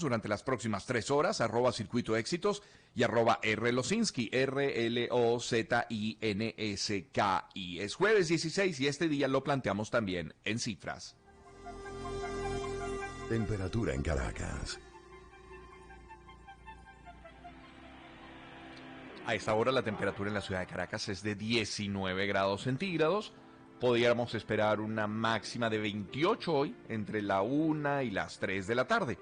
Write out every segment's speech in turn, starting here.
durante las próximas 3 horas, @Circuito Éxitos y @RLozinski, RLOZINSKI. Es jueves 16 y este día lo planteamos también en cifras. Temperatura en Caracas. A esta hora la temperatura en la ciudad de Caracas es de 19 grados centígrados. Podríamos esperar una máxima de 28 hoy, entre la 1 y las 3 de la tarde.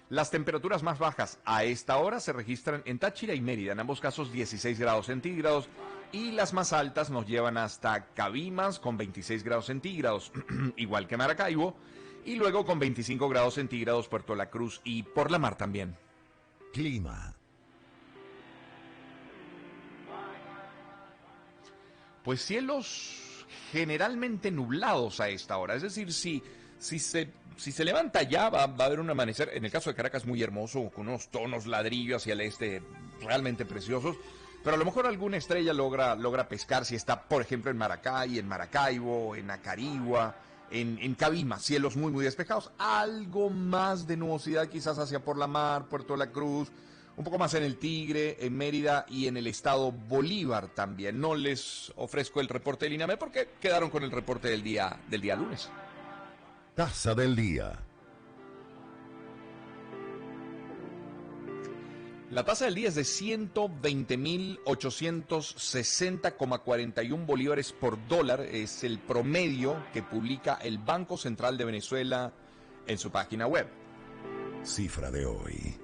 Las temperaturas más bajas a esta hora se registran en Táchira y Mérida, en ambos casos 16 grados centígrados, y las más altas nos llevan hasta Cabimas con 26 grados centígrados, igual que Maracaibo, y luego con 25 grados centígrados Puerto La Cruz y por la mar también. Clima. Pues cielos generalmente nublados a esta hora, es decir, si se levanta ya, va a haber un amanecer, en el caso de Caracas muy hermoso, con unos tonos ladrillo hacia el este realmente preciosos, pero a lo mejor alguna estrella logra pescar si está, por ejemplo, en Maracay, en Maracaibo, en Acarigua, en Cabima, cielos muy, muy despejados, algo más de nubosidad quizás hacia por la mar, Puerto La Cruz, un poco más en el Tigre, en Mérida y en el estado Bolívar también. No les ofrezco el reporte del INAME porque quedaron con el reporte del día lunes. Tasa del día. La tasa del día es de 120.860,41 bolívares por dólar. Es el promedio que publica el Banco Central de Venezuela en su página web. Cifra de hoy.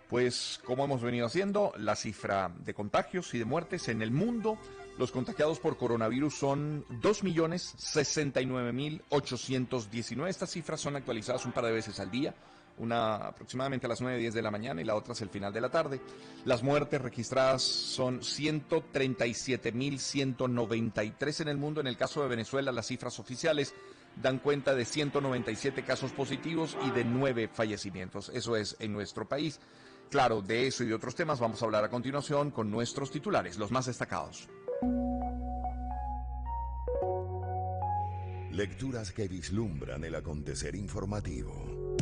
Pues, como hemos venido haciendo, la cifra de contagios y de muertes en el mundo, los contagiados por coronavirus son 2.069.819. Estas cifras son actualizadas un par de veces al día, una aproximadamente a las 9:10 de la mañana y la otra hacia el final de la tarde. Las muertes registradas son 137.193 en el mundo. En el caso de Venezuela, las cifras oficiales dan cuenta de 197 casos positivos y de 9 fallecimientos. Eso es en nuestro país. Claro, de eso y de otros temas vamos a hablar a continuación con nuestros titulares, los más destacados. Lecturas que vislumbran el acontecer informativo.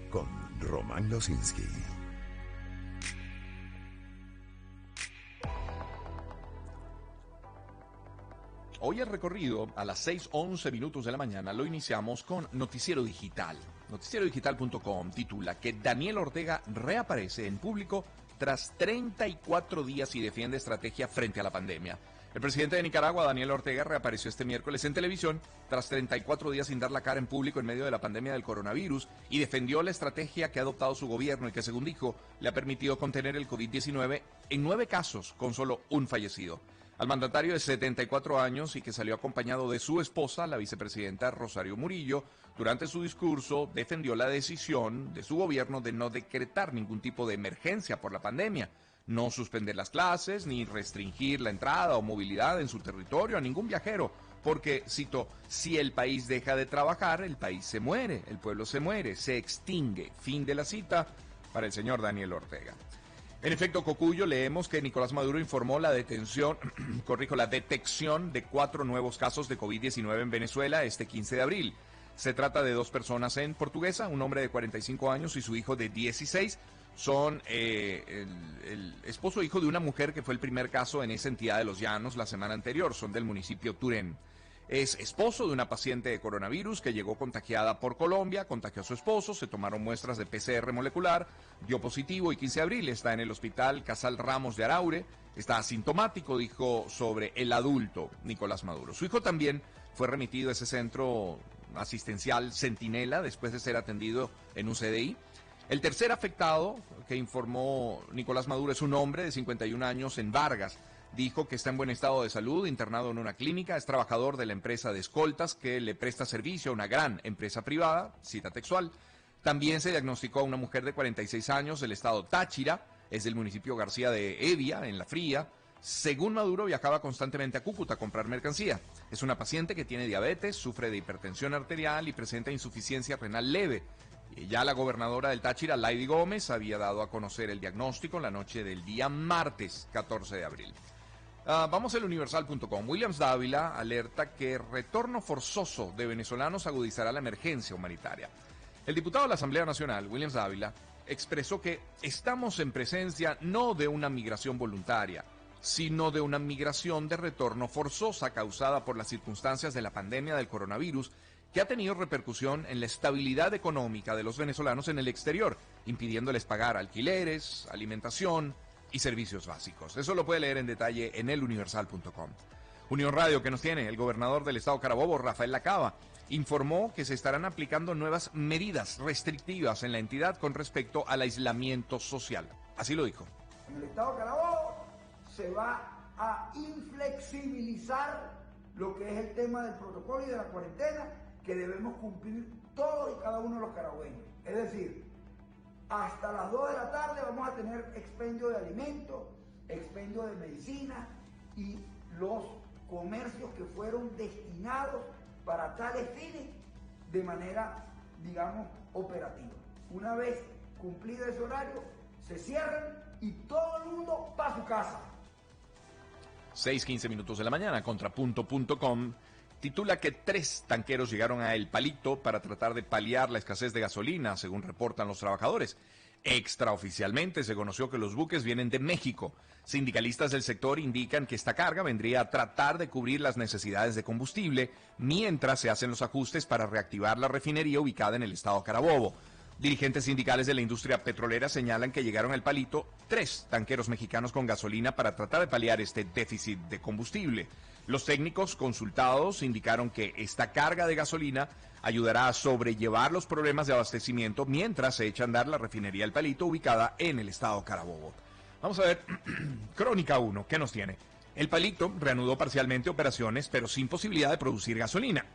Con Román Lozinski. Hoy el recorrido a las 6:11 de la mañana lo iniciamos con Noticiero Digital. Noticieriodigital.com titula que Daniel Ortega reaparece en público tras 34 días y defiende estrategia frente a la pandemia. El presidente de Nicaragua, Daniel Ortega, reapareció este miércoles en televisión tras 34 días sin dar la cara en público en medio de la pandemia del coronavirus y defendió la estrategia que ha adoptado su gobierno y que, según dijo, le ha permitido contener el COVID-19 en 9 casos con solo un fallecido. Al mandatario de 74 años y que salió acompañado de su esposa, la vicepresidenta Rosario Murillo, durante su discurso defendió la decisión de su gobierno de no decretar ningún tipo de emergencia por la pandemia, no suspender las clases ni restringir la entrada o movilidad en su territorio a ningún viajero, porque, cito, si el país deja de trabajar, el país se muere, el pueblo se muere, se extingue. Fin de la cita para el señor Daniel Ortega. En efecto, Cocuyo, leemos que Nicolás Maduro informó la detección de 4 nuevos casos de COVID-19 en Venezuela este 15 de abril. Se trata de 2 personas en Portuguesa, un hombre de 45 años y su hijo de 16. Son el esposo e hijo de una mujer que fue el primer caso en esa entidad de los Llanos la semana anterior. Son del municipio Turén. Es esposo de una paciente de coronavirus que llegó contagiada por Colombia, contagió a su esposo, se tomaron muestras de PCR molecular, dio positivo y 15 de abril está en el hospital Casal Ramos de Araure, está asintomático, dijo sobre el adulto Nicolás Maduro. Su hijo también fue remitido a ese centro asistencial Centinela después de ser atendido en un CDI. El tercer afectado que informó Nicolás Maduro es un hombre de 51 años en Vargas. Dijo que está en buen estado de salud, internado en una clínica, es trabajador de la empresa de escoltas que le presta servicio a una gran empresa privada, cita textual. También se diagnosticó a una mujer de 46 años del estado Táchira, es del municipio García de Evia, en La Fría. Según Maduro, viajaba constantemente a Cúcuta a comprar mercancía. Es una paciente que tiene diabetes, sufre de hipertensión arterial y presenta insuficiencia renal leve. Ya la gobernadora del Táchira, Lady Gómez, había dado a conocer el diagnóstico en la noche del día martes 14 de abril. Vamos al universal.com. Williams Dávila alerta que retorno forzoso de venezolanos agudizará la emergencia humanitaria. El diputado de la Asamblea Nacional, Williams Dávila, expresó que estamos en presencia no de una migración voluntaria, sino de una migración de retorno forzosa causada por las circunstancias de la pandemia del coronavirus, que ha tenido repercusión en la estabilidad económica de los venezolanos en el exterior, impidiéndoles pagar alquileres, alimentación y servicios básicos. Eso lo puede leer en detalle en eluniversal.com. Unión Radio, que nos tiene el gobernador del estado Carabobo, Rafael Lacaba, informó que se estarán aplicando nuevas medidas restrictivas en la entidad con respecto al aislamiento social. Así lo dijo. En el estado Carabobo se va a inflexibilizar lo que es el tema del protocolo y de la cuarentena que debemos cumplir todos y cada uno de los carabobeños. Es decir, hasta las 2 de la tarde vamos a tener expendio de alimentos, expendio de medicina y los comercios que fueron destinados para tales fines de manera, digamos, operativa. Una vez cumplido ese horario, se cierran y todo el mundo va a su casa. 6:15 minutos de la mañana, contrapunto.com titula que 3 tanqueros llegaron a El Palito para tratar de paliar la escasez de gasolina, según reportan los trabajadores. Extraoficialmente se conoció que los buques vienen de México. Sindicalistas del sector indican que esta carga vendría a tratar de cubrir las necesidades de combustible mientras se hacen los ajustes para reactivar la refinería ubicada en el estado Carabobo. Dirigentes sindicales de la industria petrolera señalan que llegaron al Palito 3 tanqueros mexicanos con gasolina para tratar de paliar este déficit de combustible. Los técnicos consultados indicaron que esta carga de gasolina ayudará a sobrellevar los problemas de abastecimiento mientras se echa a andar la refinería El Palito ubicada en el estado Carabobo. Vamos a ver, Crónica 1, ¿qué nos tiene? El Palito reanudó parcialmente operaciones, pero sin posibilidad de producir gasolina,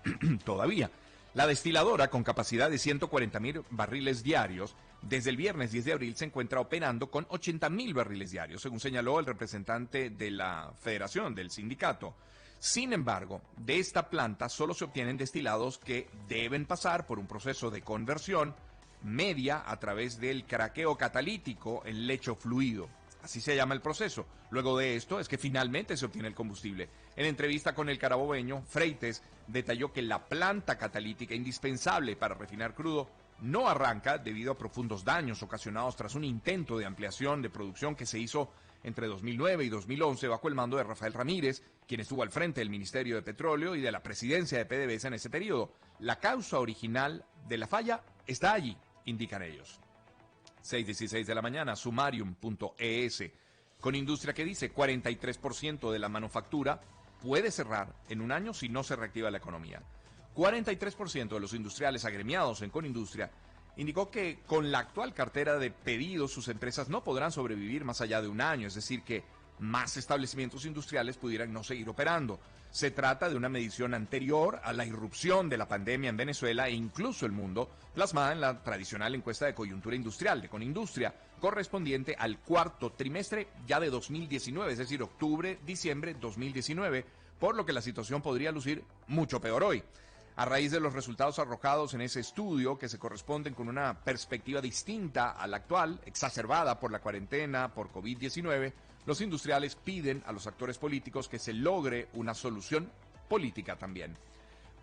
todavía. La destiladora, con capacidad de 140.000 barriles diarios, desde el viernes 10 de abril se encuentra operando con 80.000 barriles diarios, según señaló el representante de la federación, del sindicato. Sin embargo, de esta planta solo se obtienen destilados que deben pasar por un proceso de conversión media a través del craqueo catalítico en lecho fluido. Así se llama el proceso. Luego de esto es que finalmente se obtiene el combustible. En entrevista con el carabobeño, Freites detalló que la planta catalítica indispensable para refinar crudo no arranca debido a profundos daños ocasionados tras un intento de ampliación de producción que se hizo entre 2009 y 2011 bajo el mando de Rafael Ramírez, quien estuvo al frente del Ministerio de Petróleo y de la presidencia de PDVSA en ese periodo. La causa original de la falla está allí, indican ellos. 6:16 de la mañana, sumarium.es, con industria que dice 43% de la manufactura puede cerrar en un año si no se reactiva la economía. 43% de los industriales agremiados en Conindustria indicó que con la actual cartera de pedidos sus empresas no podrán sobrevivir más allá de un año, es decir que más establecimientos industriales pudieran no seguir operando. Se trata de una medición anterior a la irrupción de la pandemia en Venezuela e incluso el mundo, plasmada en la tradicional encuesta de coyuntura industrial de Conindustria, correspondiente al cuarto trimestre ya de 2019, es decir, octubre-diciembre 2019, por lo que la situación podría lucir mucho peor hoy. A raíz de los resultados arrojados en ese estudio, que se corresponden con una perspectiva distinta a la actual, exacerbada por la cuarentena por COVID-19, los industriales piden a los actores políticos que se logre una solución política también.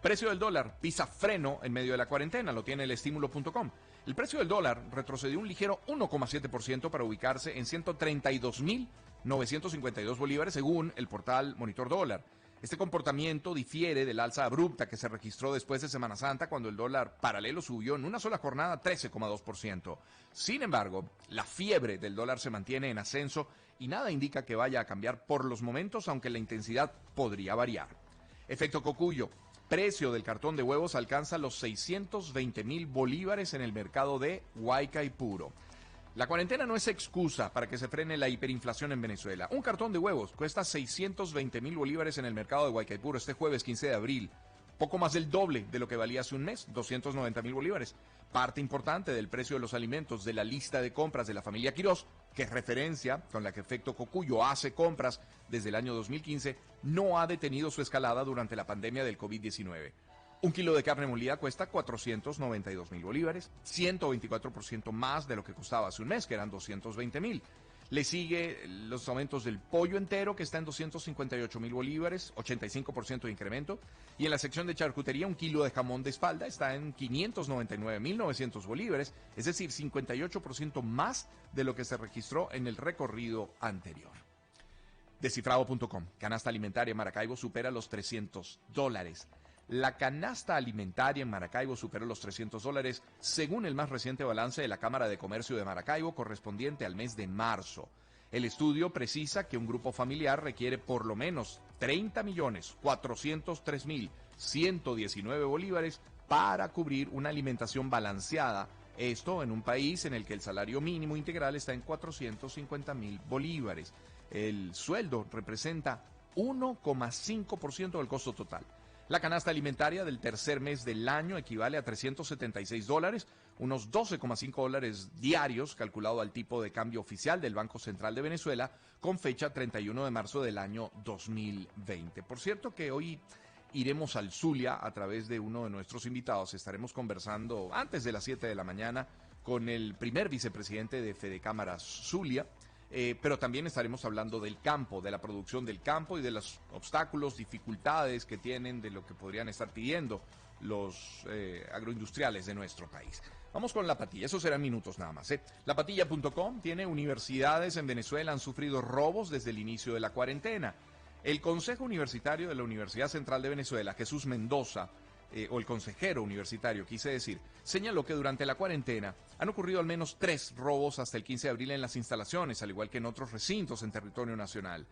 Precio del dólar pisa freno en medio de la cuarentena, lo tiene el estímulo.com. El precio del dólar retrocedió un ligero 1,7% para ubicarse en 132.952 bolívares según el portal Monitor Dólar. Este comportamiento difiere del alza abrupta que se registró después de Semana Santa, cuando el dólar paralelo subió en una sola jornada 13,2%. Sin embargo, la fiebre del dólar se mantiene en ascenso y nada indica que vaya a cambiar por los momentos, aunque la intensidad podría variar. Efecto Cocuyo. Precio del cartón de huevos alcanza los 620.000 bolívares en el mercado de Huaycaipuro. La cuarentena no es excusa para que se frene la hiperinflación en Venezuela. Un cartón de huevos cuesta 620.000 bolívares en el mercado de Huaycaipuro este jueves 15 de abril. Poco más del doble de lo que valía hace un mes, 290.000 bolívares. Parte importante del precio de los alimentos de la lista de compras de la familia Quirós, que es referencia con la que Efecto Cocuyo hace compras desde el año 2015, no ha detenido su escalada durante la pandemia del COVID-19. Un kilo de carne molida cuesta 492.000 bolívares, 124% más de lo que costaba hace un mes, que eran 220.000. Le sigue los aumentos del pollo entero, que está en 258.000 bolívares, 85% de incremento. Y en la sección de charcutería, un kilo de jamón de espalda está en 599.900 bolívares, es decir, 58% más de lo que se registró en el recorrido anterior. Descifrado.com, canasta alimentaria en Maracaibo supera los $300. La canasta alimentaria en Maracaibo superó los $300 según el más reciente balance de la Cámara de Comercio de Maracaibo correspondiente al mes de marzo. El estudio precisa que un grupo familiar requiere por lo menos 30.403.119 bolívares para cubrir una alimentación balanceada. Esto en un país en el que el salario mínimo integral está en 450.000 bolívares. El sueldo representa 1,5% del costo total. La canasta alimentaria del tercer mes del año equivale a $376, unos $12,5 diarios, calculado al tipo de cambio oficial del Banco Central de Venezuela, con fecha 31 de marzo del año 2020. Por cierto que hoy iremos al Zulia a través de uno de nuestros invitados. Estaremos conversando antes de las 7 de la mañana con el primer vicepresidente de Fedecámaras Zulia. Pero también estaremos hablando del campo, de la producción del campo y de los obstáculos, dificultades que tienen, de lo que podrían estar pidiendo los agroindustriales de nuestro país. Vamos con La Patilla, eso serán minutos nada más. Lapatilla.com tiene universidades en Venezuela, han sufrido robos desde el inicio de la cuarentena. El Consejo Universitario de la Universidad Central de Venezuela, Jesús Mendoza, o el consejero universitario, quise decir, señaló que durante la cuarentena han ocurrido al menos 3 robos hasta el 15 de abril en las instalaciones, al igual que en otros recintos en territorio nacional.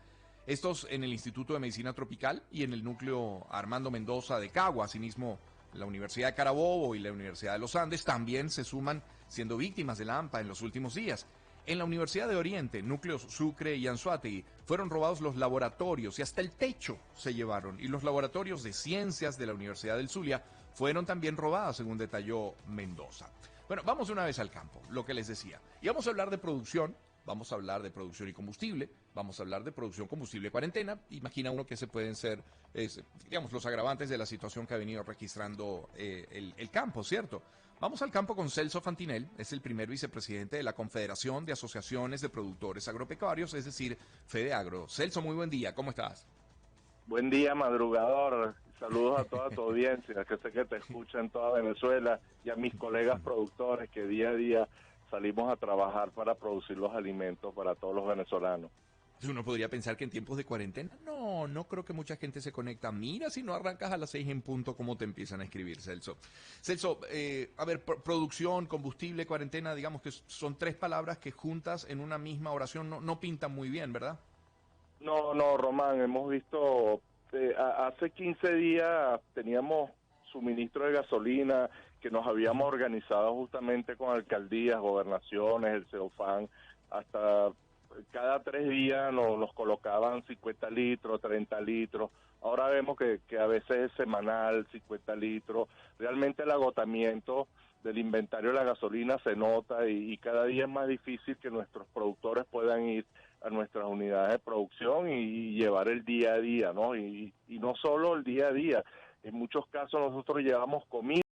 Estos en el Instituto de Medicina Tropical y en el núcleo Armando Mendoza de Cagua. Asimismo, la Universidad de Carabobo y la Universidad de los Andes también se suman siendo víctimas de la AMPA en los últimos días. En la Universidad de Oriente, núcleos Sucre y Anzoátegui, fueron robados los laboratorios y hasta el techo se llevaron. Y los laboratorios de ciencias de la Universidad del Zulia fueron también robados, según detalló Mendoza. Bueno, vamos una vez al campo, lo que les decía. Y vamos a hablar de producción, vamos a hablar de producción y combustible, vamos a hablar de producción, combustible, cuarentena. Imagina uno que se pueden ser, digamos, los agravantes de la situación que ha venido registrando el campo, ¿cierto? Vamos al campo con Celso Fantinel, es el primer vicepresidente de la Confederación de Asociaciones de Productores Agropecuarios, es decir, FedeAgro. Celso, muy buen día, ¿cómo estás? Buen día, madrugador. Saludos a toda tu audiencia, que sé que te escucha en toda Venezuela, y a mis colegas productores que día a día salimos a trabajar para producir los alimentos para todos los venezolanos. Uno podría pensar que en tiempos de cuarentena, no creo que mucha gente se conecta. Mira, si no arrancas a las 6 en punto, cómo te empiezan a escribir, Celso. Celso, a ver, producción, combustible, cuarentena, digamos que son 3 palabras que juntas en una misma oración no pintan muy bien, ¿verdad? No, Román, hemos visto, hace 15 días teníamos suministro de gasolina que nos habíamos organizado justamente con alcaldías, gobernaciones, el CEOFAN, hasta cada 3 días nos colocaban 50 litros, 30 litros. Ahora vemos que a veces es semanal, 50 litros. Realmente el agotamiento del inventario de la gasolina se nota y cada día es más difícil que nuestros productores puedan ir a nuestras unidades de producción y llevar el día a día, ¿no? Y no solo el día a día. En muchos casos nosotros llevamos comida